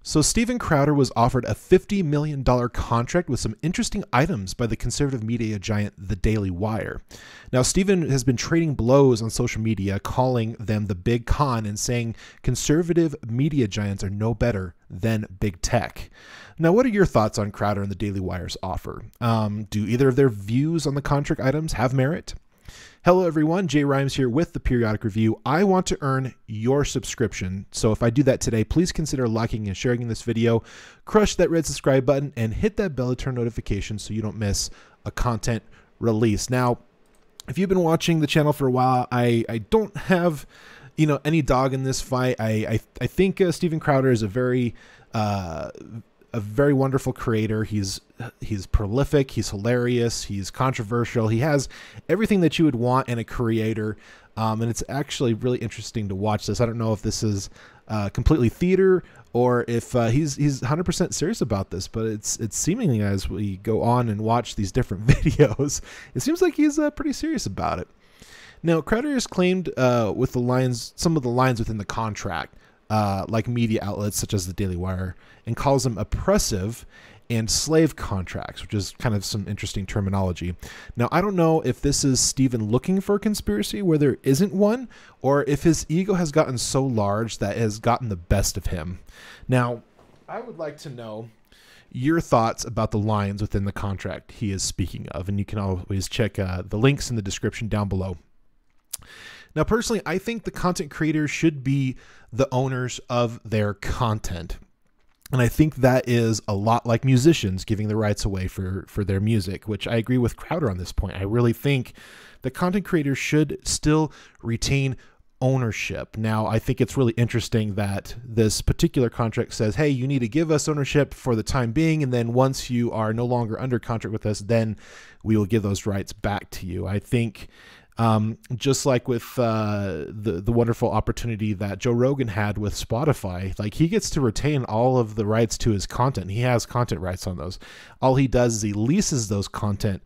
So Steven Crowder was offered a $50 million contract with some interesting items by the conservative media giant The Daily Wire. Now, Steven has been trading blows on social media, calling them the big con and saying conservative media giants are no better than big tech. Now, what are your thoughts on Crowder and The Daily Wire's offer? Do either of their views on the contract items have merit? Hello everyone, Jay Rhymes here with The Periodic Review. I want to earn your subscription, so if I do that today, please consider liking and sharing this video, crush that red subscribe button, and hit that bell to turn notifications so you don't miss a content release. Now, if you've been watching the channel for a while, I don't have any dog in this fight. I think Steven Crowder is a very wonderful creator. He's prolific, he's hilarious, he's controversial. He has everything that you would want in a creator, and it's actually really interesting to watch this. I don't know if this is completely theater or if he's 100% serious about this, but it's seemingly, as we go on and watch these different videos, it seems like he's pretty serious about it. Now, Crowder has claimed with some of the lines within the contract, like media outlets such as The Daily Wire, and calls them oppressive and slave contracts, which is kind of some interesting terminology. Now, I don't know if this is Steven looking for a conspiracy where there isn't one, or if his ego has gotten so large that it has gotten the best of him. Now, I would like to know your thoughts about the lines within the contract he is speaking of, and you can always check the links in the description down below. Now, personally, I think the content creators should be the owners of their content. And I think that is a lot like musicians giving the rights away for their music, which I agree with Crowder on this point. I really think the content creators should still retain ownership. Now, I think it's really interesting that this particular contract says, hey, you need to give us ownership for the time being, and then once you are no longer under contract with us, then we will give those rights back to you. I think just like with the wonderful opportunity that Joe Rogan had with Spotify, like he gets to retain all of the rights to his content. He has content rights on those. All he does is he leases those content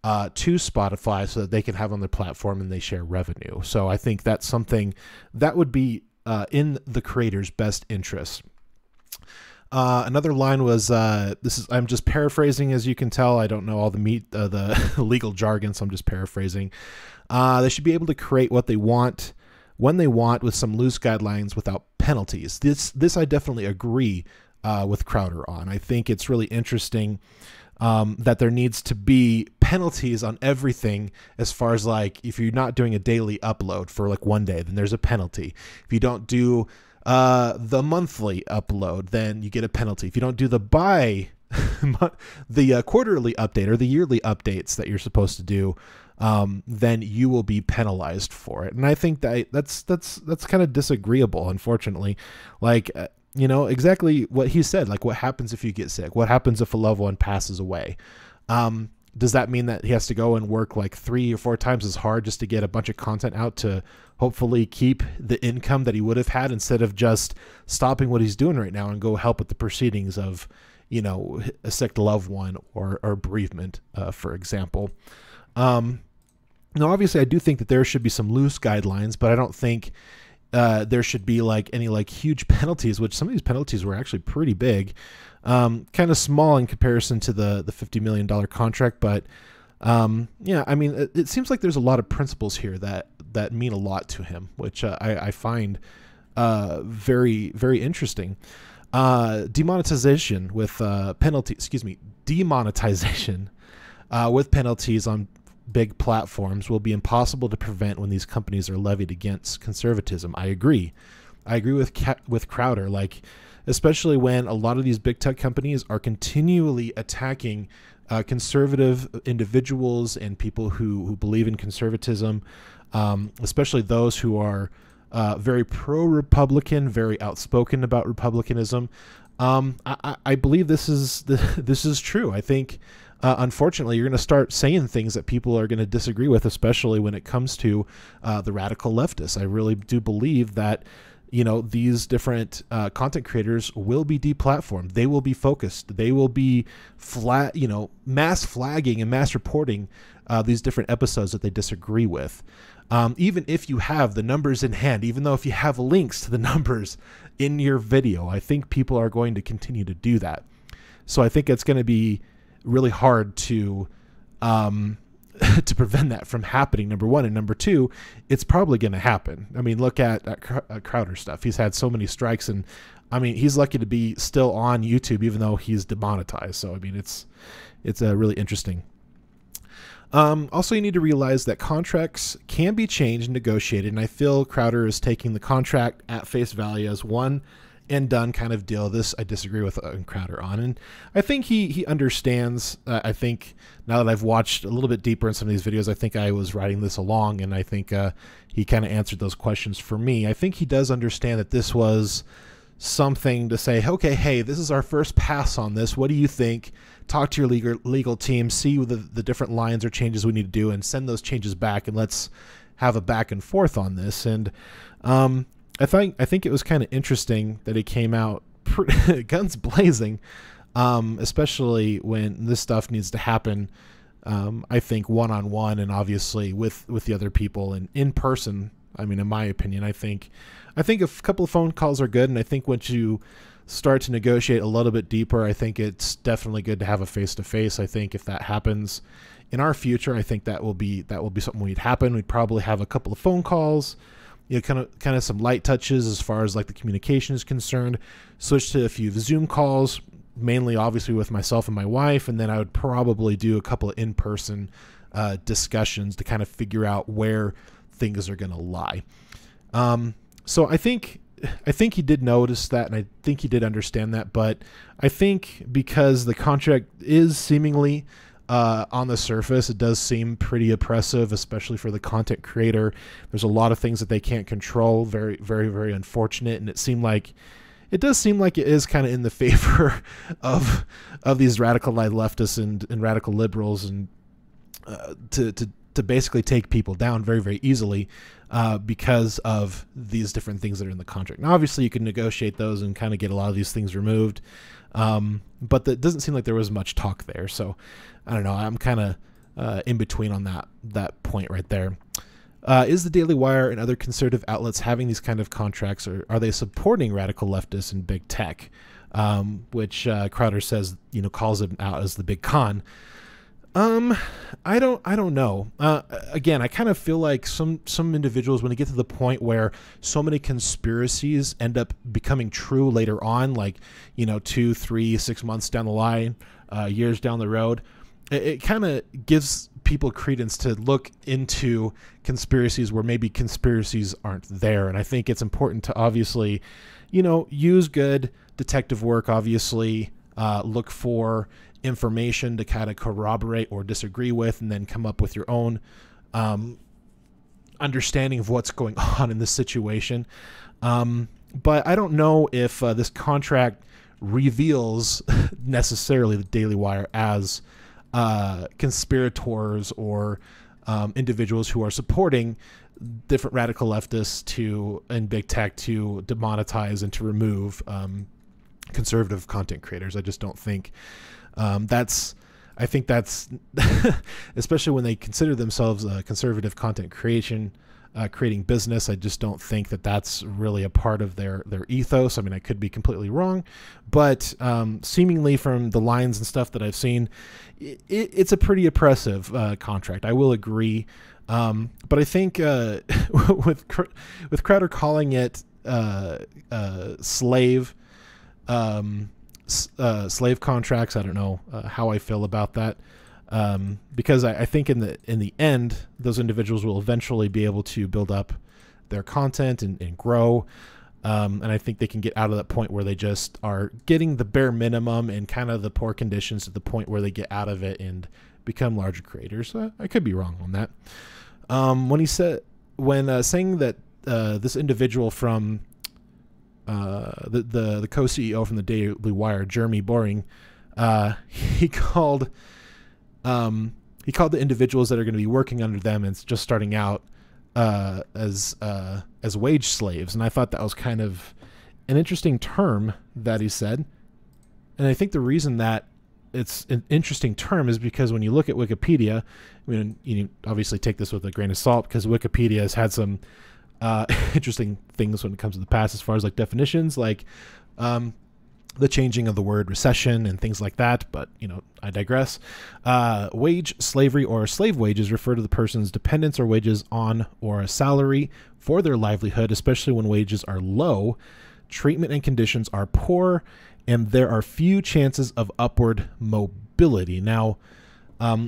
to Spotify so that they can have on their platform and they share revenue. So I think that's something that would be in the creator's best interest. Another line was, I'm just paraphrasing, as you can tell. I don't know all the legal jargon, so I'm just paraphrasing. They should be able to create what they want when they want with some loose guidelines without penalties. This I definitely agree with Crowder on. I think it's really interesting that there needs to be penalties on everything, as far as like if you're not doing a daily upload for like one day, then there's a penalty. If you don't do the monthly upload, then you get a penalty. If you don't do the quarterly update or the yearly updates that you're supposed to do, then you will be penalized for it. And I think that's kind of disagreeable, unfortunately. Like, exactly what he said. Like, what happens if you get sick? What happens if a loved one passes away? Does that mean that he has to go and work like 3 or 4 times as hard just to get a bunch of content out to hopefully keep the income that he would have had, instead of just stopping what he's doing right now and go help with the proceedings of, a sick loved one or bereavement, for example? Now, obviously, I do think that there should be some loose guidelines, but I don't think there should be like any huge penalties, which some of these penalties were actually pretty big. Kind of small in comparison to the $50 million contract, but yeah, I mean, it seems like there's a lot of principles here that mean a lot to him, which I find very, very interesting. Demonetization with demonetization with penalties on big platforms will be impossible to prevent when these companies are levied against conservatism. I agree with Crowder, like, especially when a lot of these big tech companies are continually attacking conservative individuals and people who believe in conservatism, especially those who are very pro-Republican, very outspoken about Republicanism. I believe this is true. I think, unfortunately, you're going to start saying things that people are going to disagree with, especially when it comes to the radical leftists. I really do believe that, these different content creators will be deplatformed. They will be focused. They will be mass flagging and mass reporting these different episodes that they disagree with. Even if you have the numbers in hand, even though if you have links to the numbers in your video. I think people are going to continue to do that. So I think it's going to be really hard to to prevent that from happening, number one. And number two, it's probably going to happen. I mean, look at Crowder stuff. He's had so many strikes, and I mean, he's lucky to be still on YouTube, even though he's demonetized. So, I mean, it's really interesting. Also, you need to realize that contracts can be changed and negotiated, and I feel Crowder is taking the contract at face value as one and done kind of deal. This I disagree with Crowder on, and I think he understands. I think now that I've watched a little bit deeper in some of these videos, I think I was writing this along, and I think he kind of answered those questions for me. I think he does understand that this was something to say, okay, hey, this is our first pass on this. What do you think? Talk to your legal team, see the different lines or changes we need to do, and send those changes back, and let's have a back and forth on this. And I think it was kind of interesting that it came out guns blazing, especially when this stuff needs to happen. I think one-on-one, and obviously with the other people and in person. I mean, in my opinion, I think a couple of phone calls are good, and I think once you start to negotiate a little bit deeper, I think it's definitely good to have a face-to-face. I think if that happens in our future, I think that will be something we'd happen. We'd probably have a couple of phone calls, you know, kind of some light touches as far as like the communication is concerned, switch to a few Zoom calls, mainly obviously with myself and my wife, and then I would probably do a couple of in-person discussions to kind of figure out where things are going to lie. So I think he did notice that, and I think he did understand that, but I think because the contract is seemingly on the surface, it does seem pretty oppressive, especially for the content creator. There's a lot of things that they can't control. Very, very, very unfortunate. And it does seem like it is kind of in the favor of these radical leftists and radical liberals, and to basically take people down very, very easily because of these different things that are in the contract. Now, obviously, you can negotiate those and kind of get a lot of these things removed, but it doesn't seem like there was much talk there. So I don't know. I'm kind of in between on that point right there. Is the Daily Wire and other conservative outlets having these kind of contracts, or are they supporting radical leftists and big tech, which Crowder says, you know, calls it out as the big con? I don't know. Again, I kind of feel like some individuals, when they get to the point where so many conspiracies end up becoming true later on, like, you know, 2, 3, 6 months down the line, years down the road, it kind of gives people credence to look into conspiracies where maybe conspiracies aren't there. And I think it's important to obviously, you know, use good detective work, obviously, look for information to kind of corroborate or disagree with, and then come up with your own understanding of what's going on in this situation. But I don't know if this contract reveals necessarily the Daily Wire as conspirators or individuals who are supporting different radical leftists and big tech to demonetize and to remove conservative content creators. I just don't think I think that's especially when they consider themselves a conservative content creating business. I just don't think that that's really a part of their ethos. I mean, I could be completely wrong, but seemingly from the lines and stuff that I've seen, it's a pretty oppressive contract. I will agree, but I think with Crowder calling it slave contracts, I don't know how I feel about that, because I think in the end, those individuals will eventually be able to build up their content and grow, and I think they can get out of that point where they just are getting the bare minimum and kind of the poor conditions to the point where they get out of it and become larger creators. I could be wrong on that. When saying that this individual from the co-CEO from the Daily Wire, Jeremy Boring, he called the individuals that are going to be working under them and just starting out as wage slaves, and I thought that was kind of an interesting term that he said. And I think the reason that it's an interesting term is because when you look at Wikipedia, I mean, you obviously take this with a grain of salt, because Wikipedia has had some interesting things when it comes to the past as far as like definitions, like the changing of the word recession and things like that. But, you know, I digress. Wage slavery or slave wages refer to the person's dependence or wages on or a salary for their livelihood, especially when wages are low, treatment and conditions are poor, and there are few chances of upward mobility. Now,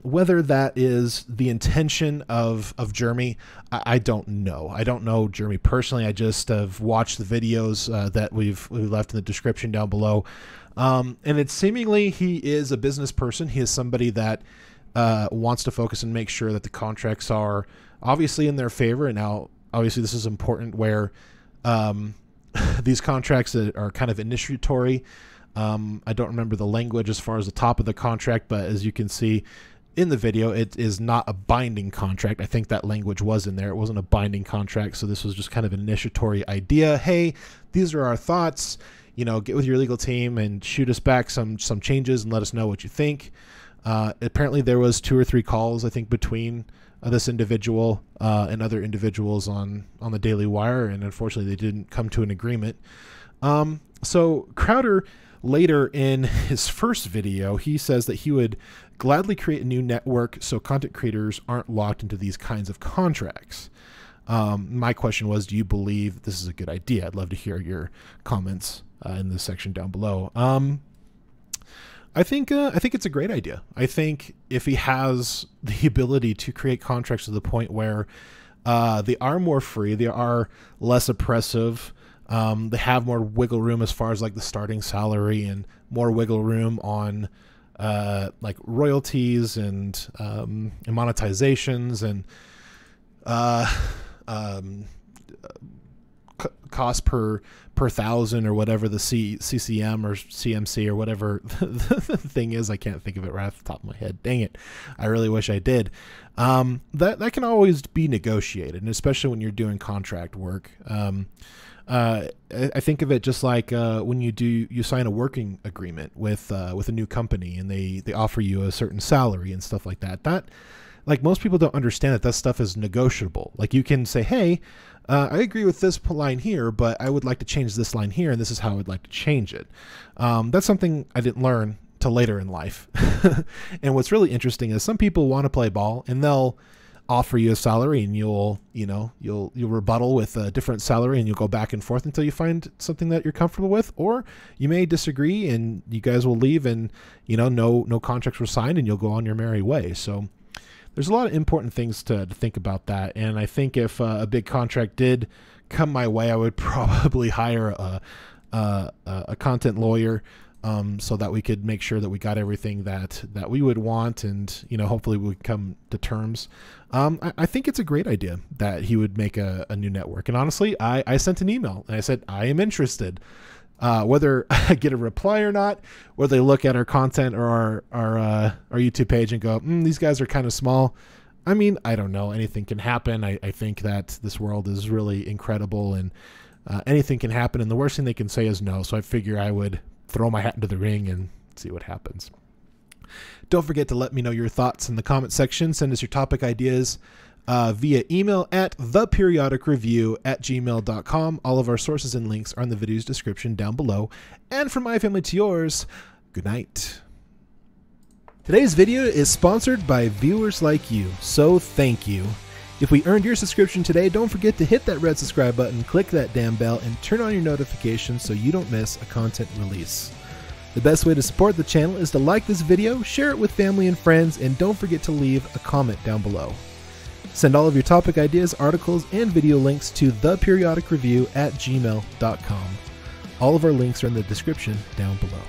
whether that is the intention of Jeremy, I don't know. I don't know Jeremy personally. I just have watched the videos that we've left in the description down below. And it's seemingly he is a business person. He is somebody that wants to focus and make sure that the contracts are obviously in their favor. And now, obviously, this is important where these contracts that are kind of initiatory. I don't remember the language as far as the top of the contract, but as you can see in the video, it is not a binding contract. I think that language was in there. It wasn't a binding contract, so this was just kind of an initiatory idea. Hey, these are our thoughts. You know, get with your legal team and shoot us back some changes and let us know what you think. Apparently, there was 2 or 3 calls, I think, between this individual and other individuals on the Daily Wire, and unfortunately, they didn't come to an agreement. So Crowder, later in his first video, he says that he would gladly create a new network so content creators aren't locked into these kinds of contracts. My question was, do you believe this is a good idea? I'd love to hear your comments in the section down below. I think it's a great idea. I think if he has the ability to create contracts to the point where they are more free, they are less oppressive, they have more wiggle room as far as like the starting salary and more wiggle room on like royalties and monetizations and cost per thousand or whatever the CCM or CMC or whatever the thing is. I can't think of it right off the top of my head. Dang it. I really wish I did. That can always be negotiated, and especially when you're doing contract work. I think of it just like when you sign a working agreement with a new company and they offer you a certain salary and stuff like that. That, like, most people don't understand that stuff is negotiable. Like, you can say, hey, I agree with this line here, but I would like to change this line here, and this is how I would like to change it. That's something I didn't learn till later in life. And what's really interesting is some people want to play ball and they'll offer you a salary, and you'll rebuttal with a different salary, and you'll go back and forth until you find something that you're comfortable with, or you may disagree and you guys will leave, and no contracts were signed, and you'll go on your merry way. So there's a lot of important things to think about that. And I think if a big contract did come my way, I would probably hire a content lawyer, so that we could make sure that we got everything that we would want, and hopefully we would come to terms. I think it's a great idea that he would make a new network. And honestly, I sent an email and I said I am interested. Whether I get a reply or not, whether they look at our content or our YouTube page and go, these guys are kind of small. I mean, I don't know. Anything can happen. I think that this world is really incredible, and anything can happen. And the worst thing they can say is no. So I figure I would throw my hat into the ring and see what happens. Don't forget to let me know your thoughts in the comment section. Send us your topic ideas via email at theperiodicreview@gmail.com. All of our sources and links are in the video's description down below. And from my family to yours, good night. Today's video is sponsored by viewers like you, so thank you. If we earned your subscription today, don't forget to hit that red subscribe button, click that damn bell, and turn on your notifications so you don't miss a content release. The best way to support the channel is to like this video, share it with family and friends, and don't forget to leave a comment down below. Send all of your topic ideas, articles, and video links to theperiodicreview@gmail.com. All of our links are in the description down below.